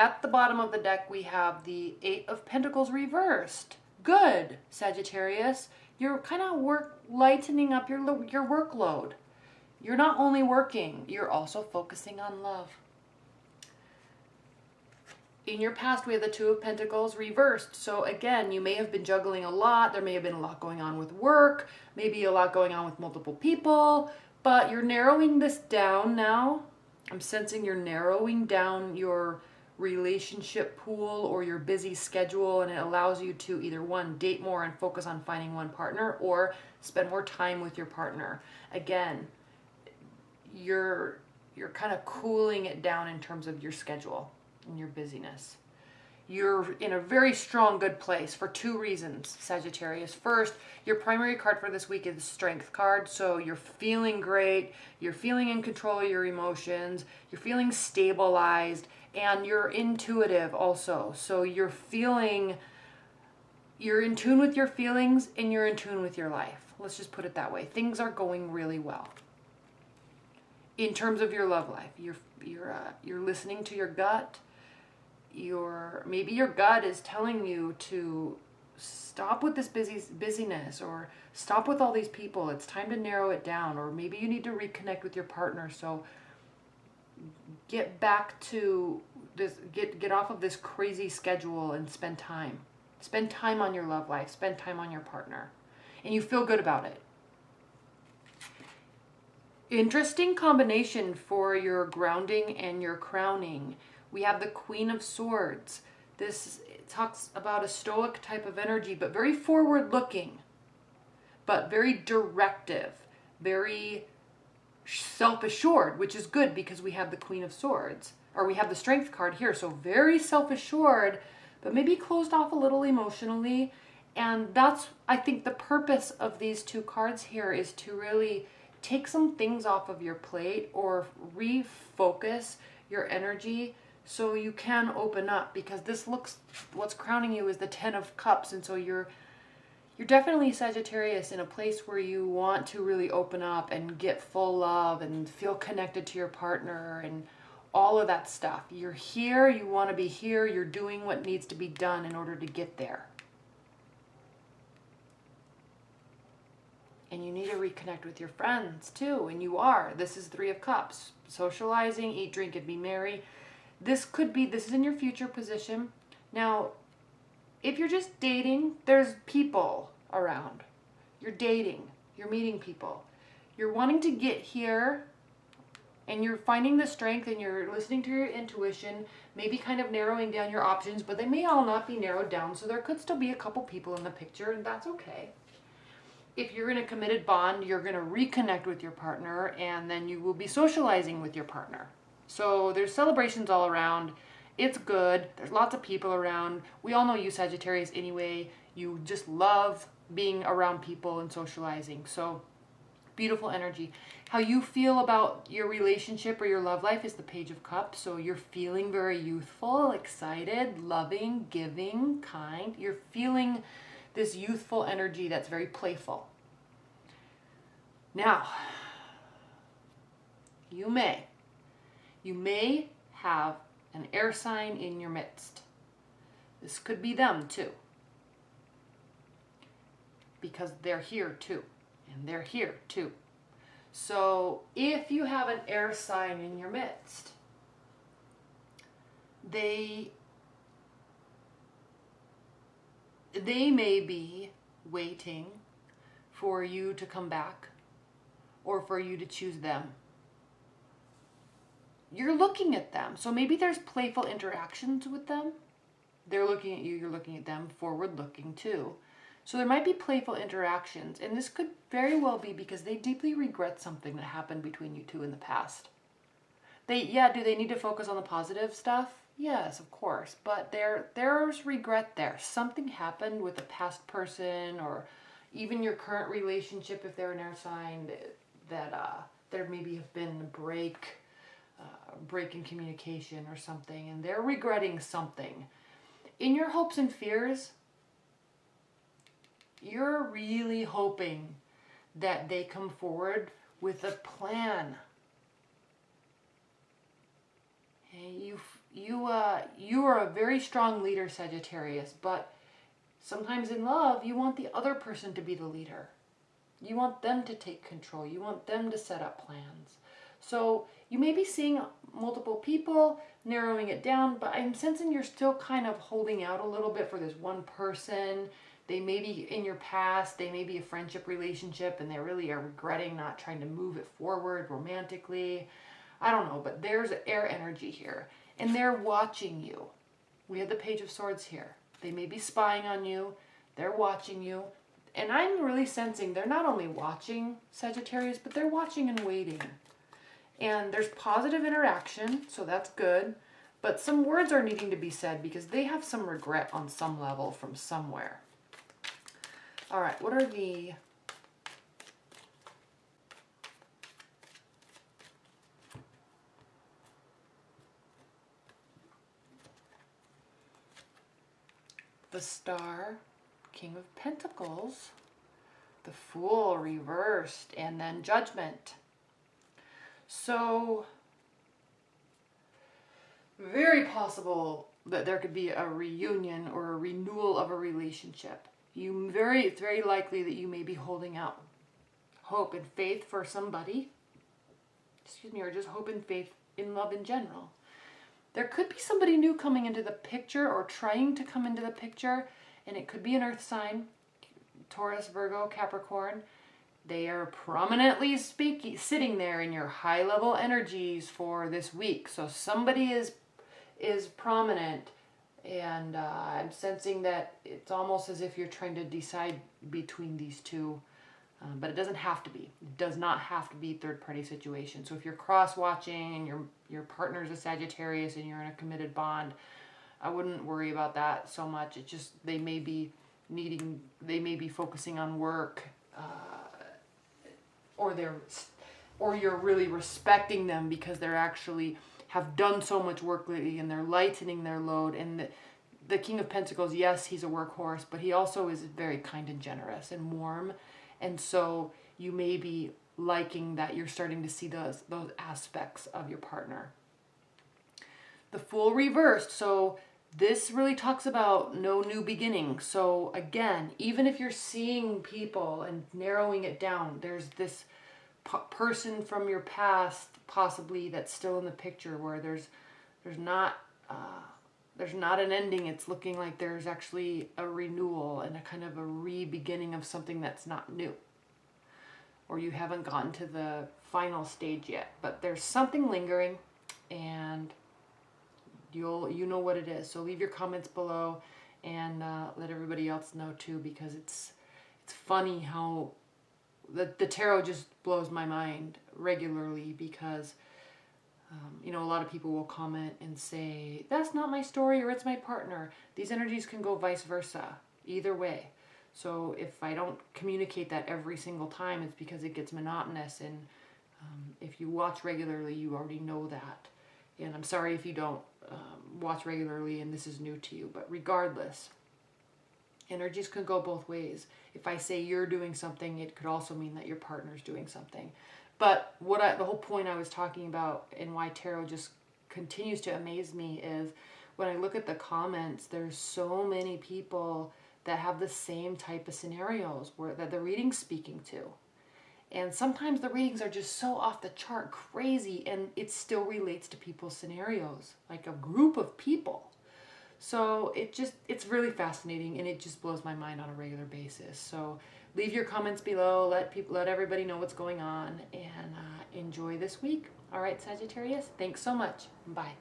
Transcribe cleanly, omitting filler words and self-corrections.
At the bottom of the deck, we have the Eight of Pentacles reversed. Good, Sagittarius. You're kind of lightening up your workload. You're not only working, you're also focusing on love. In your past, we have the Two of Pentacles reversed. So again, you may have been juggling a lot. There may have been a lot going on with work, maybe a lot going on with multiple people, but you're narrowing this down now. I'm sensing you're narrowing down your relationship pool or your busy schedule, and it allows you to either one, date more and focus on finding one partner, or spend more time with your partner. Again, you're kind of cooling it down in terms of your schedule and your busyness. You're in a very strong, good place for two reasons, Sagittarius. First, your primary card for this week is the Strength card. So you're feeling great, you're feeling in control of your emotions, you're feeling stabilized, and you're intuitive also. So you're in tune with your feelings and you're in tune with your life. Let's just put it that way. Things are going really well. In terms of your love life, you're listening to your gut. Maybe your gut is telling you to stop with this busyness, or stop with all these people. It's time to narrow it down, or maybe you need to reconnect with your partner. So get back to this, get off of this crazy schedule and spend time. Spend time on your love life, spend time on your partner, and you feel good about it. Interesting combination for your grounding and your crowning. We have the Queen of Swords. This talks about a stoic type of energy, but very forward-looking, but very directive, very self-assured, which is good because we have the Queen of Swords, or we have the Strength card here. So very self-assured, but maybe closed off a little emotionally. And that's, I think, the purpose of these two cards here is to really take some things off of your plate or refocus your energy so you can open up, because what's crowning you is the Ten of Cups. And so you're definitely, Sagittarius, in a place where you want to really open up and get full love and feel connected to your partner and all of that stuff. You're here, you want to be here, you're doing what needs to be done in order to get there. And you need to reconnect with your friends too, and you are. This is Three of Cups. Socializing, eat, drink, and be merry. This is in your future position. Now, if you're just dating, there's people around. You're dating, you're meeting people. You're wanting to get here, and you're finding the strength, and you're listening to your intuition, maybe kind of narrowing down your options, but they may all not be narrowed down, so there could still be a couple people in the picture, and that's okay. If you're in a committed bond, you're going to reconnect with your partner, and then you will be socializing with your partner. So there's celebrations all around. It's good. There's lots of people around. We all know you, Sagittarius, anyway. You just love being around people and socializing. So beautiful energy. How you feel about your relationship or your love life is the Page of Cups. So you're feeling very youthful, excited, loving, giving, kind. You're feeling this youthful energy that's very playful. Now, you may have an air sign in your midst. This could be them too, because they're here too, and they're here too. So if you have an air sign in your midst, they may be waiting for you to come back or for you to choose them. You're looking at them. So maybe there's playful interactions with them. They're looking at you, you're looking at them, forward looking too. So there might be playful interactions, and this could very well be because they deeply regret something that happened between you two in the past. Do they need to focus on the positive stuff? Yes, of course, but there's regret there. Something happened with a past person, or even your current relationship, if they're an air sign, that there maybe have been a break in communication or something, and they're regretting something. In your hopes and fears, you're really hoping that they come forward with a plan. you are a very strong leader, Sagittarius, but sometimes in love, you want the other person to be the leader. You want them to take control. You want them to set up plans. So you may be seeing multiple people, narrowing it down, but I'm sensing you're still kind of holding out a little bit for this one person. They may be in your past, they may be a friendship relationship, and they really are regretting not trying to move it forward romantically. I don't know, but there's air energy here. And they're watching you. We have the Page of Swords here. They may be spying on you. They're watching you. And I'm really sensing they're not only watching, Sagittarius, but they're watching and waiting. And there's positive interaction, so that's good. But some words are needing to be said because they have some regret on some level from somewhere. All right, what are the... The Star, King of Pentacles, the Fool reversed, and then Judgment. So, very possible that there could be a reunion or a renewal of a relationship. It's very likely that you may be holding out hope and faith for somebody, or just hope and faith in love in general. There could be somebody new coming into the picture or trying to come into the picture, and it could be an earth sign, Taurus, Virgo, Capricorn. They are prominently sitting there in your high-level energies for this week. So somebody is prominent, and I'm sensing that it's almost as if you're trying to decide between these two. But it doesn't have to be. It does not have to be third-party situation. So if you're cross-watching and your partner's a Sagittarius and you're in a committed bond, I wouldn't worry about that so much. It's just they may be focusing on work, or you're really respecting them because they're actually have done so much work lately and they're lightening their load. And the King of Pentacles, yes, he's a workhorse, but he also is very kind and generous and warm. And so you may be liking that you're starting to see those aspects of your partner. The Fool reversed. So this really talks about no new beginning. So again, even if you're seeing people and narrowing it down, there's this person from your past possibly that's still in the picture where there's not an ending. It's looking like there's actually a renewal and a kind of a re-beginning of something that's not new. Or you haven't gotten to the final stage yet. But there's something lingering, and you know what it is. So leave your comments below and let everybody else know too, because it's funny how the tarot just blows my mind regularly, because a lot of people will comment and say, that's not my story, or it's my partner. These energies can go vice versa, either way. So if I don't communicate that every single time, it's because it gets monotonous. And if you watch regularly, you already know that. And I'm sorry if you don't watch regularly and this is new to you. But regardless, energies can go both ways. If I say you're doing something, it could also mean that your partner's doing something. But the whole point I was talking about and why tarot just continues to amaze me is when I look at the comments, there's so many people that have the same type of scenarios that the reading's speaking to. And sometimes the readings are just so off the chart crazy, and it still relates to people's scenarios, like a group of people. So it's really fascinating, and it just blows my mind on a regular basis. So leave your comments below, let everybody know what's going on, and enjoy this week. All right, Sagittarius, thanks so much. Bye.